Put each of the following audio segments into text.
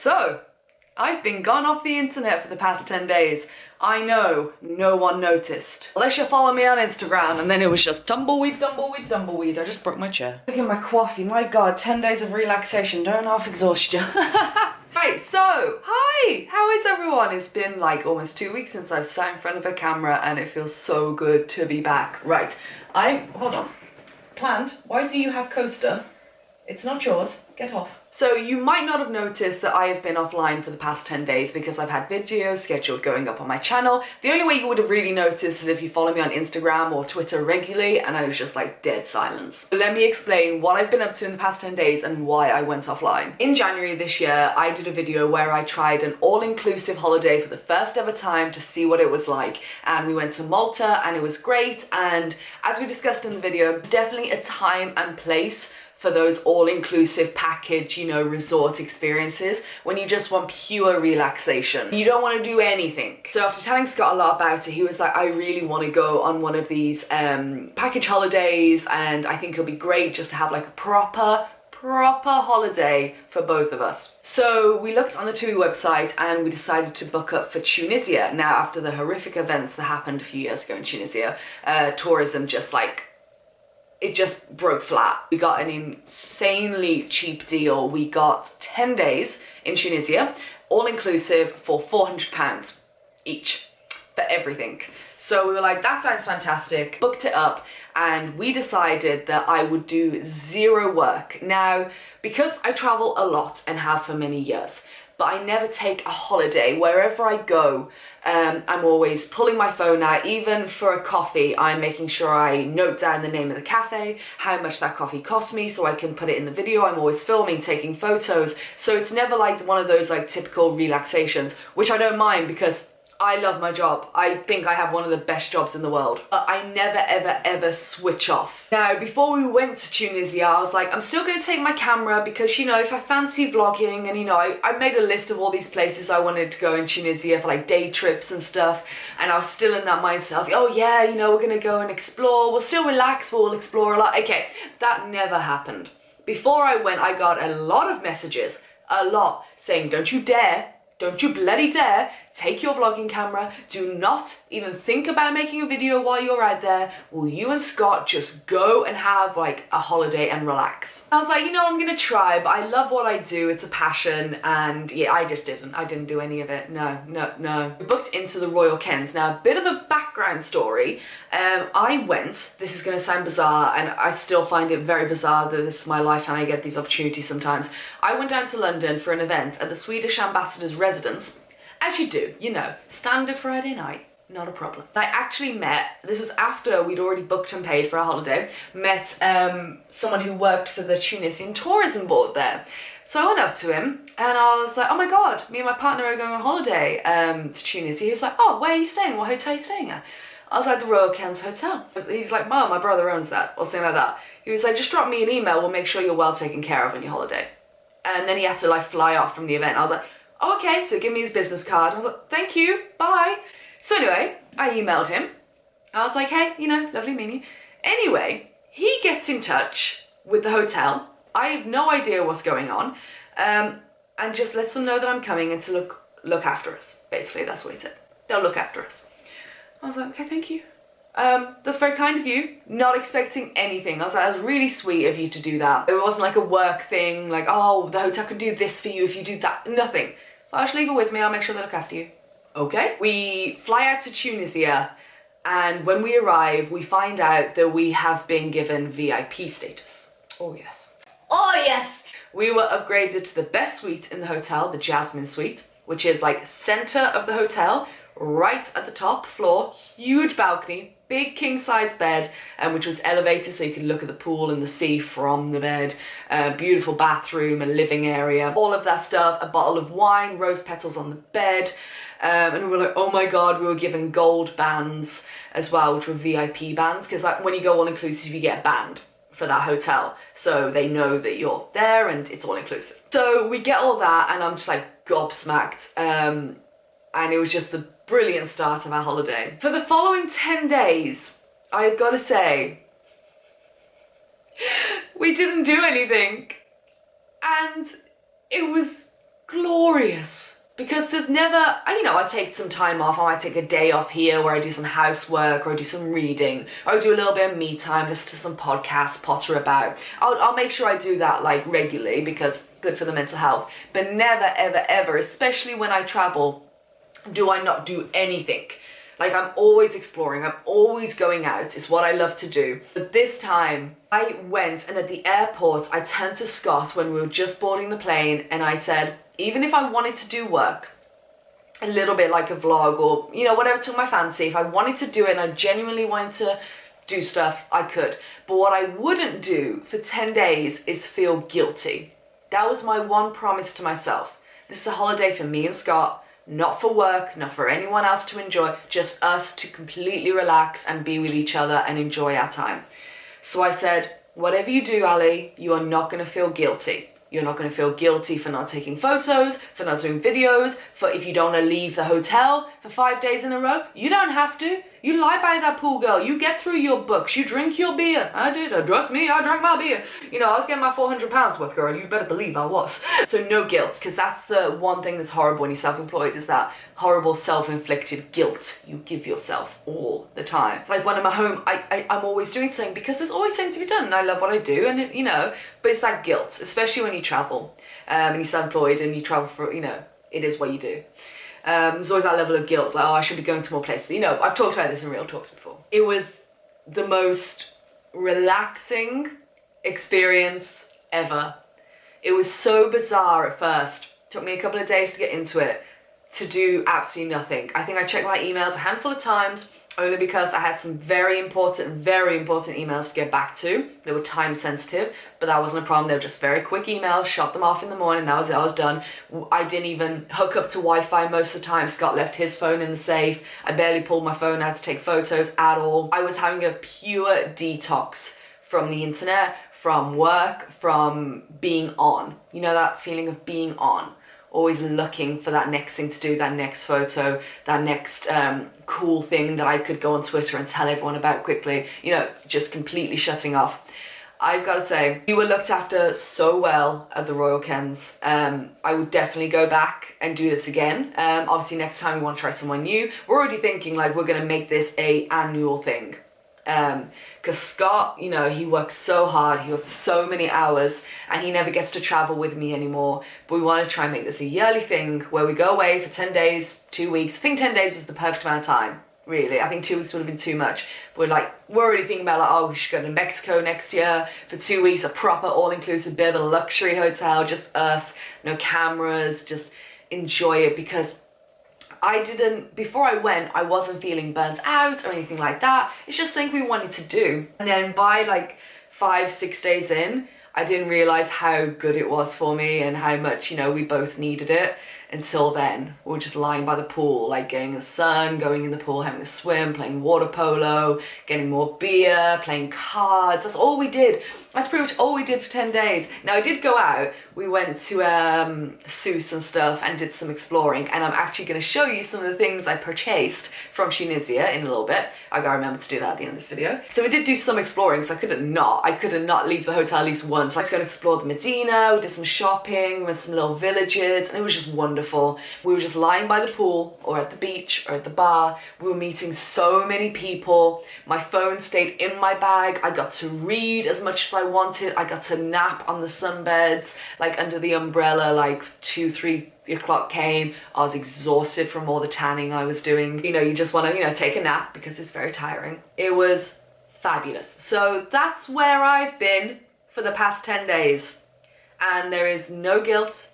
So, I've been gone off the internet for the past 10 days. I know, no one noticed. Unless you follow me on Instagram, and then it was just tumbleweed, tumbleweed, tumbleweed. I just broke my chair. Look at my coffee, my god, 10 days of relaxation, don't half exhaust you. Right, so, hi! How is everyone? It's been like almost 2 weeks since I've sat in front of a camera and it feels so good to be back. Right, hold on. Plant, why do you have coaster? It's not yours, get off. So you might not have noticed that I have been offline for the past 10 days because I've had videos scheduled going up on my channel. The only way you would have really noticed is if you follow me on Instagram or Twitter regularly and I was just like dead silence. But let me explain what I've been up to in the past 10 days and why I went offline. In January this year, I did a video where I tried an all-inclusive holiday for the first ever time to see what it was like. And we went to Malta and it was great. And as we discussed in the video, it's definitely a time and place for those all-inclusive package, you know, resort experiences when you just want pure relaxation. You don't want to do anything. So after telling Scott a lot about it, he was like, I really want to go on one of these package holidays and I think it'll be great just to have like a proper holiday for both of us. So we looked on the TUI website and we decided to book up for Tunisia. Now, after the horrific events that happened a few years ago in Tunisia, tourism just like, it just broke flat. We got an insanely cheap deal. We got 10 days in Tunisia, all inclusive for £400 each for everything. So we were like, that sounds fantastic, booked it up, and we decided that I would do zero work. Now, because I travel a lot and have for many years, but I never take a holiday. Wherever I go, I'm always pulling my phone out. Even for a coffee, I'm making sure I note down the name of the cafe, how much that coffee cost me so I can put it in the video. I'm always filming, taking photos. So it's never like one of those like typical relaxations, which I don't mind because I love my job. I think I have one of the best jobs in the world, but I never ever switch off. Now, before we went to Tunisia, I was like, I'm still gonna take my camera because, you know, if I fancy vlogging and, you know, I made a list of all these places I wanted to go in Tunisia for like day trips and stuff. And I was still in that mindset of, oh yeah, you know, we're gonna go and explore. We'll still relax, but we'll explore a lot. Okay, that never happened. Before I went, I got a lot of messages, a lot, saying, don't you dare, don't you bloody dare take your vlogging camera. Do not even think about making a video while you're out there. Will you and Scott just go and have like a holiday and relax? I was like, you know, I'm gonna try, but I love what I do. It's a passion. And yeah, I just didn't. I didn't do any of it. No. We booked into the Royal Kens. Now, a bit of a background story. I went, this is gonna sound bizarre, and I still find it very bizarre that this is my life and I get these opportunities sometimes. I went down to London for an event at the Swedish ambassador's residence. As you do, you know, standard Friday night, not a problem. I actually met, this was after we'd already booked and paid for our holiday, met someone who worked for the Tunisian tourism board there. So I went up to him and I was like, oh my God, me and my partner are going on holiday to Tunisia. He was like, oh, where are you staying? What hotel are you staying at? I was like, the Royal Kens Hotel. He's like, Mom, my brother owns that, or something like that. He was like, just drop me an email, we'll make sure you're well taken care of on your holiday. And then he had to like fly off from the event. I was like, oh, okay, so give me his business card. I was like, thank you, bye. So anyway, I emailed him. I was like, hey, you know, lovely meeting you. Anyway, he gets in touch with the hotel. I have no idea what's going on. And just lets them know that I'm coming and to look after us. Basically, that's what he said. They'll look after us. I was like, okay, thank you. That's very kind of you. Not expecting anything. I was like, that was really sweet of you to do that. It wasn't like a work thing, like, oh, the hotel can do this for you if you do that. Nothing. So I'll just leave it with me, I'll make sure they look after you. Okay. We fly out to Tunisia, and when we arrive, we find out that we have been given VIP status. Oh yes. Oh yes! We were upgraded to the best suite in the hotel, the Jasmine Suite, which is like center of the hotel, right at the top floor, huge balcony, big king-size bed, which was elevated so you could look at the pool and the sea from the bed, beautiful bathroom, a living area, all of that stuff, a bottle of wine, rose petals on the bed, and we were like, oh my God, we were given gold bands as well, which were VIP bands, because like, when you go all-inclusive, you get a band for that hotel, so they know that you're there and it's all-inclusive. So we get all that, and I'm just like gobsmacked, and it was just the brilliant start of our holiday. For the following 10 days, I've got to say, we didn't do anything. And it was glorious. Because there's never, I take some time off. I might take a day off here where I do some housework or I do some reading or I do a little bit of me time, listen to some podcasts, potter about. I'll make sure I do that like regularly because good for the mental health. But never, ever, ever, especially when I travel, do I not do anything. Like I'm always exploring, I'm always going out, it's what I love to do. But this time I went and at the airport, I turned to Scott when we were just boarding the plane and I said, even if I wanted to do work, a little bit like a vlog or, whatever took my fancy, if I wanted to do it and I genuinely wanted to do stuff, I could. But what I wouldn't do for 10 days is feel guilty. That was my one promise to myself. This is a holiday for me and Scott. Not for work, not for anyone else to enjoy, just us to completely relax and be with each other and enjoy our time. So I said, whatever you do, Ali, you are not going to feel guilty. You're not going to feel guilty for not taking photos, for not doing videos, for if you don't want to leave the hotel for 5 days in a row. You don't have to. You lie by that pool, girl. You get through your books. You drink your beer. I did. Trust me, I drank my beer. I was getting my 400 pounds worth, girl. You better believe I was. So no guilt, because that's the one thing that's horrible when you're self-employed is that horrible self-inflicted guilt you give yourself all the time. Like when I'm at home, I'm always doing something because there's always something to be done and I love what I do and but it's that guilt, especially when you travel and you're self-employed and you travel for, it is what you do. There's always that level of guilt, like, oh, I should be going to more places. I've talked about this in real talks before. It was the most relaxing experience ever. It was so bizarre at first. Took me a couple of days to get into it, to do absolutely nothing. I think I checked my emails a handful of times, only because I had some very important emails to get back to. They were time sensitive, but that wasn't a problem. They were just very quick emails, shot them off in the morning, that was it, I was done. I didn't even hook up to Wi-Fi most of the time. Scott left his phone in the safe. I barely pulled my phone out to take photos at all. I was having a pure detox from the internet, from work, from being on. That feeling of being on. Always looking for that next thing to do, that next photo, that next cool thing that I could go on Twitter and tell everyone about quickly, just completely shutting off. I've got to say, we were looked after so well at the Royal Kens. I would definitely go back and do this again. Obviously next time we want to try someone new. We're already thinking like we're going to make this a annual thing. Because Scott, he works so hard, he works so many hours and he never gets to travel with me anymore. But we want to try and make this a yearly thing where we go away for 10 days, 2 weeks. I think 10 days was the perfect amount of time, really. I think 2 weeks would have been too much. We're already thinking about like, oh, we should go to Mexico next year for 2 weeks, a proper all-inclusive bit of a luxury hotel, just us, no cameras, just enjoy it. Because before I went, I wasn't feeling burnt out or anything like that. It's just something we wanted to do. And then by like 5-6 days in, I didn't realize how good it was for me and how much, we both needed it. Until then, we were just lying by the pool, like getting the sun, going in the pool, having a swim, playing water polo, getting more beer, playing cards. That's all we did. That's pretty much all we did for 10 days. Now, I did go out. We went to Seuss and stuff and did some exploring. And I'm actually going to show you some of the things I purchased from Tunisia in a little bit. I gotta remember to do that at the end of this video. So we did do some exploring, so I couldn't not leave the hotel at least once. So I was going to explore the Medina, we did some shopping, we went to some little villages, and it was just wonderful. We were just lying by the pool, or at the beach, or at the bar. We were meeting so many people. My phone stayed in my bag. I got to read as much as I wanted. I got to nap on the sunbeds, like under the umbrella, like 2-3 o'clock came. I was exhausted from all the tanning I was doing. You just want to, take a nap because it's very tiring. It was fabulous. So that's where I've been for the past 10 days. And there is no guilt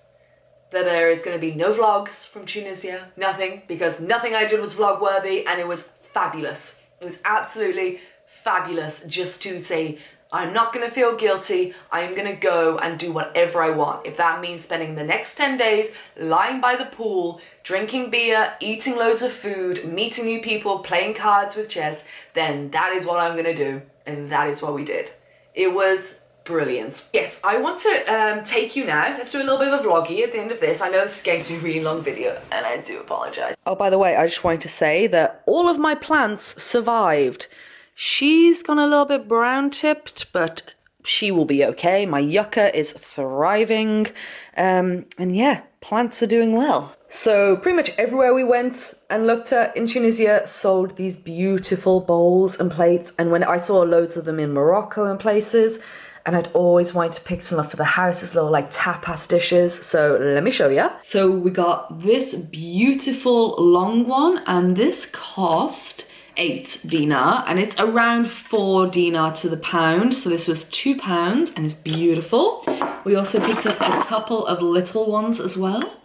that there is going to be no vlogs from Tunisia. Nothing, because nothing I did was vlog worthy, and it was fabulous. It was absolutely fabulous just to say, I'm not going to feel guilty. I am going to go and do whatever I want. If that means spending the next 10 days lying by the pool, drinking beer, eating loads of food, meeting new people, playing cards with chess, then that is what I'm going to do. And that is what we did. It was brilliant. Yes, I want to take you now. Let's do a little bit of a vloggy at the end of this. I know this is going to be a really long video and I do apologize. Oh, by the way, I just wanted to say that all of my plants survived. She's gone a little bit brown tipped, but she will be okay. My yucca is thriving. And yeah, plants are doing well. So pretty much everywhere we went and looked at in Tunisia sold these beautiful bowls and plates, and when I saw loads of them in Morocco and places, and I'd always wanted to pick some up for the house as little like tapas dishes. So let me show you. So we got this beautiful long one, and this cost 8 dinar, and it's around 4 dinar to the pound. So this was £2 and it's beautiful. We also picked up a couple of little ones as well.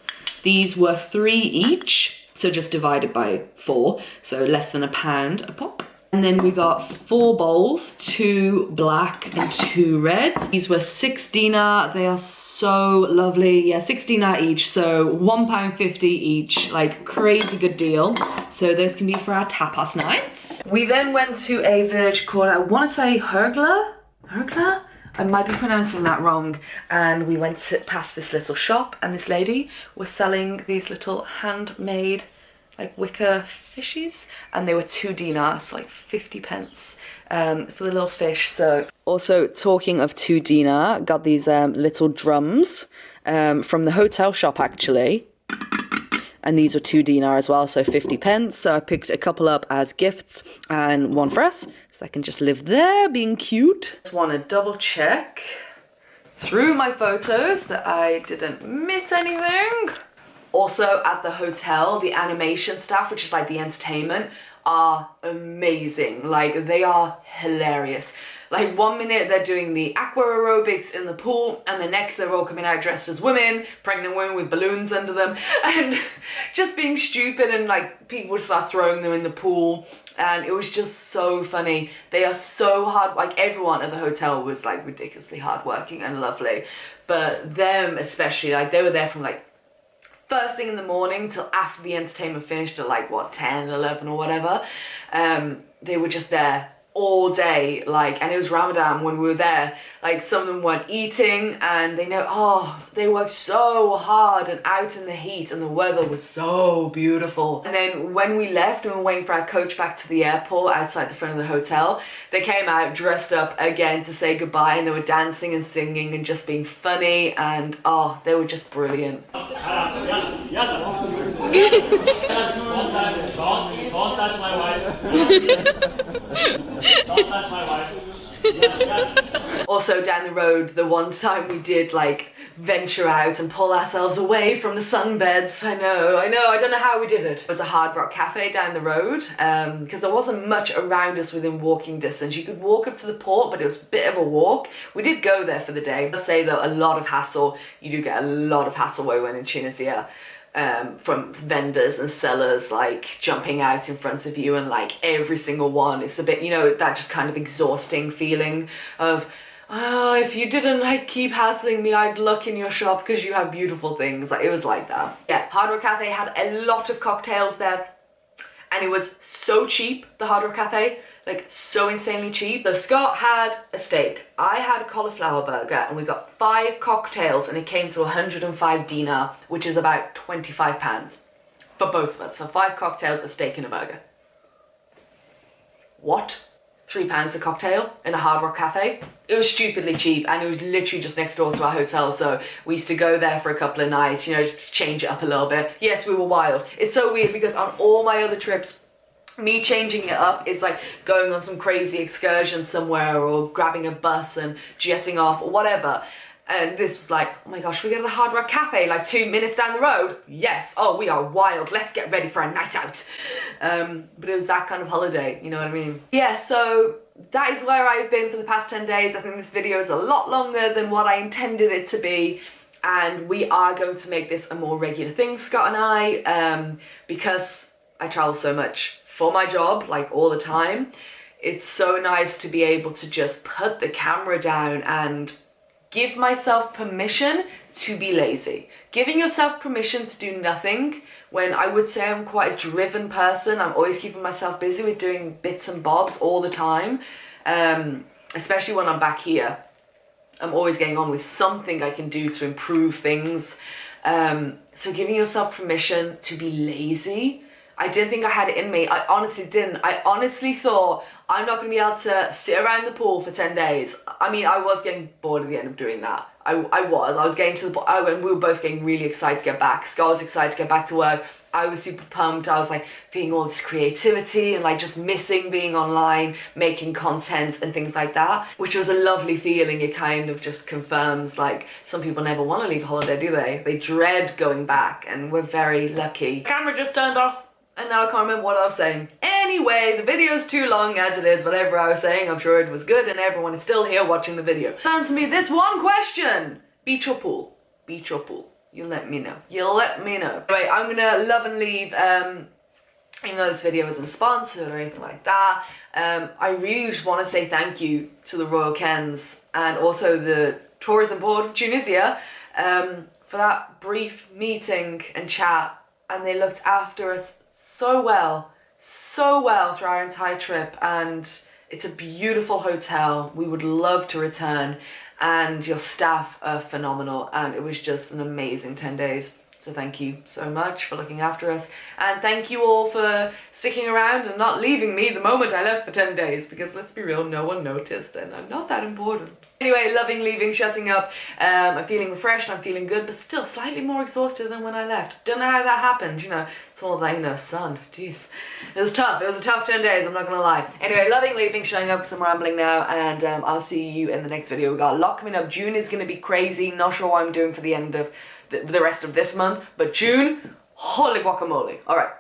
These were 3 each, so just divided by 4, so less than £1 a pop. And then we got 4 bowls, 2 black and 2 red. These were 6 dinar. They are so lovely. Yeah, 6 dinar each, so £1.50 each. Like, crazy good deal. So those can be for our tapas nights. We then went to a village called, I want to say Hurgla? Hurgla? I might be pronouncing that wrong. And we went past this little shop, and this lady was selling these little handmade like wicker fishies, and they were 2 dinars, so like 50 pence for the little fish. So also, talking of 2 dinar, got these little drums from the hotel shop actually, and these were 2 dinar as well, so 50 pence. So I picked a couple up as gifts and one for us, so I can just live there being cute. Just want to double check through my photos that I didn't miss anything. Also at the hotel, the animation staff, which is like the entertainment, are amazing. Like, they are hilarious. Like, one minute they're doing the aqua aerobics in the pool, and the next they're all coming out dressed as women, pregnant women with balloons under them, and just being stupid, and like people would start throwing them in the pool, and it was just so funny. They are so hard, like everyone at the hotel was like ridiculously hardworking and lovely, but them especially, like they were there from like first thing in the morning till after the entertainment finished at like what, 10, 11 or whatever. They were just there all day, like, and it was Ramadan when we were there. Like, some of them weren't eating, and they worked so hard and out in the heat, and the weather was so beautiful. And then when we left and we were waiting for our coach back to the airport outside the front of the hotel, they came out dressed up again to say goodbye, and they were dancing and singing and just being funny, and they were just brilliant. Don't touch my wife. Don't touch my wife. Also down the road, the one time we did like venture out and pull ourselves away from the sunbeds. I know, I don't know how we did it. It was a Hard Rock Cafe down the road, because there wasn't much around us within walking distance. You could walk up to the port, but it was a bit of a walk. We did go there for the day. I'll say though, a lot of hassle. You do get a lot of hassle while we went in Tunisia. From vendors and sellers like jumping out in front of you, and like every single one, it's a bit, you know, that just kind of exhausting feeling of, oh, if you didn't like keep hassling me, I'd look in your shop because you have beautiful things. Like, it was like that. Yeah, Hard Rock Cafe had a lot of cocktails there, and it was so cheap, the Hard Rock Cafe, like so insanely cheap. So Scott had a steak, I had a cauliflower burger, and we got 5 cocktails, and it came to 105 dinar, which is about £25 for both of us. So 5 cocktails, a steak and a burger. What? £3 a cocktail in a Hard Rock Cafe? It was stupidly cheap, and it was literally just next door to our hotel, so we used to go there for a couple of nights, you know, just to change it up a little bit. Yes, we were wild. It's so weird because on all my other trips, me changing it up is like going on some crazy excursion somewhere, or grabbing a bus and jetting off or whatever. And this was like, oh my gosh, we go to the Hard Rock Cafe like 2 minutes down the road. Yes, oh, we are wild. Let's get ready for a night out. But it was that kind of holiday, you know what I mean? Yeah, so that is where I've been for the past 10 days. I think this video is a lot longer than what I intended it to be. And we are going to make this a more regular thing, Scott and I, because I travel so much for my job, like all the time. It's so nice to be able to just put the camera down and give myself permission to be lazy. Giving yourself permission to do nothing, when I would say I'm quite a driven person. I'm always keeping myself busy with doing bits and bobs all the time, especially when I'm back here. I'm always getting on with something I can do to improve things. So giving yourself permission to be lazy, I didn't think I had it in me. I honestly didn't. I honestly thought I'm not going to be able to sit around the pool for 10 days. I mean, I was getting bored at the end of doing that. I was getting to the point, and we were both getting really excited to get back. Scott was excited to get back to work. I was super pumped. I was like feeling all this creativity and like just missing being online, making content and things like that, which was a lovely feeling. It kind of just confirms like some people never want to leave holiday, do they? They dread going back, and we're very lucky. The camera just turned off and now I can't remember what I was saying. Anyway, the video's too long as it is. Whatever I was saying, I'm sure it was good and everyone is still here watching the video. Answer me this one question. Beach or pool? Beach or pool? You'll let me know. You'll let me know. Anyway, I'm gonna love and leave, even though this video isn't sponsored or anything like that, I really just want to say thank you to the Royal Kens and also the Tourism Board of Tunisia for that brief meeting and chat, and they looked after us so well through our entire trip, and it's a beautiful hotel. We would love to return, and your staff are phenomenal, and it was just an amazing 10 days. So thank you so much for looking after us, and thank you all for sticking around and not leaving me the moment I left for 10 days, because let's be real, no one noticed and I'm not that important. Anyway, loving leaving, shutting up. I'm feeling refreshed, I'm feeling good, but still slightly more exhausted than when I left. Don't know how that happened, you know, it's all that, you know, sun, jeez. It was tough, it was a tough 10 days, I'm not gonna lie. Anyway, loving leaving, shutting up because I'm rambling now, and I'll see you in the next video. We got a lot coming up. June is gonna be crazy, not sure what I'm doing for the end of the rest of this month, but June, holy guacamole. All right.